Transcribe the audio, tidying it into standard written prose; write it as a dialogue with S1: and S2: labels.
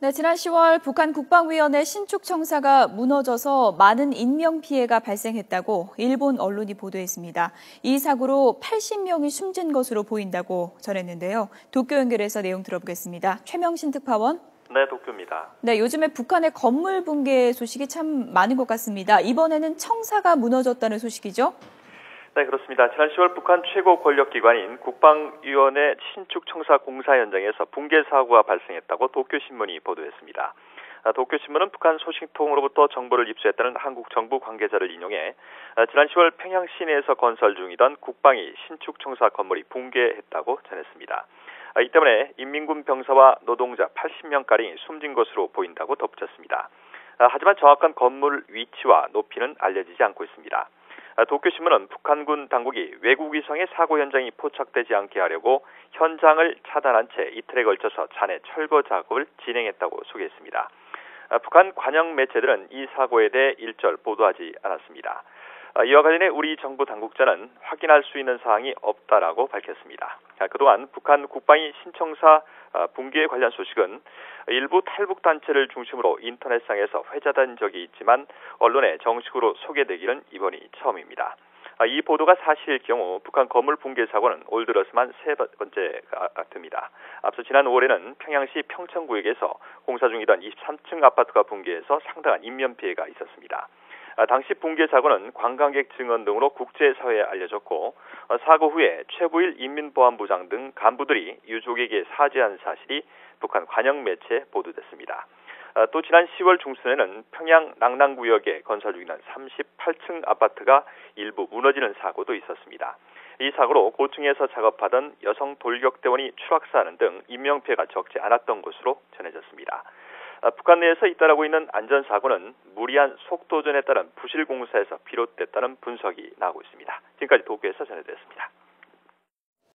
S1: 네, 지난 10월 북한 국방위원회 신축 청사가 무너져서 많은 인명피해가 발생했다고 일본 언론이 보도했습니다. 이 사고로 80명이 숨진 것으로 보인다고 전했는데요. 도쿄 연결해서 내용 들어보겠습니다. 최명신 특파원.
S2: 네, 도쿄입니다.
S1: 네, 요즘에 북한의 건물 붕괴 소식이 참 많은 것 같습니다. 이번에는 청사가 무너졌다는 소식이죠?
S2: 네, 그렇습니다. 지난 10월 북한 최고 권력기관인 국방위원회 신축 청사 공사 현장에서 붕괴 사고가 발생했다고 도쿄신문이 보도했습니다. 도쿄신문은 북한 소식통으로부터 정보를 입수했다는 한국 정부 관계자를 인용해 지난 10월 평양 시내에서 건설 중이던 국방위 신축 청사 건물이 붕괴했다고 전했습니다. 이 때문에 인민군 병사와 노동자 80명가량이 숨진 것으로 보인다고 덧붙였습니다. 하지만 정확한 건물 위치와 높이는 알려지지 않고 있습니다. 도쿄신문은 북한군 당국이 외국위성의 사고 현장이 포착되지 않게 하려고 현장을 차단한 채 이틀에 걸쳐서 잔해 철거 작업을 진행했다고 소개했습니다. 북한 관영 매체들은 이 사고에 대해 일절 보도하지 않았습니다. 이와 관련해 우리 정부 당국자는 확인할 수 있는 사항이 없다라고 밝혔습니다. 그동안 북한 국방위 신청사 붕괴 관련 소식은 일부 탈북 단체를 중심으로 인터넷상에서 회자된 적이 있지만 언론에 정식으로 소개되기는 이번이 처음입니다. 이 보도가 사실일 경우 북한 건물 붕괴 사고는 올 들어서만 세 번째 같습니다. 앞서 지난 5월에는 평양시 평천구역에서 공사 중이던 23층 아파트가 붕괴해서 상당한 인명 피해가 있었습니다. 당시 붕괴 사고는 관광객 증언 등으로 국제사회에 알려졌고 사고 후에 최부일 인민보안부장 등 간부들이 유족에게 사죄한 사실이 북한 관영 매체에 보도됐습니다. 또 지난 10월 중순에는 평양 낭랑구역에 건설 중인 38층 아파트가 일부 무너지는 사고도 있었습니다. 이 사고로 고층에서 작업하던 여성 돌격대원이 추락사하는 등 인명피해가 적지 않았던 것으로 전해졌습니다. 북한 내에서 잇따르고 있는 안전사고는 무리한 속도전에 따른 부실 공사에서 비롯됐다는 분석이 나오고 있습니다. 지금까지 도쿄에서 전해드렸습니다.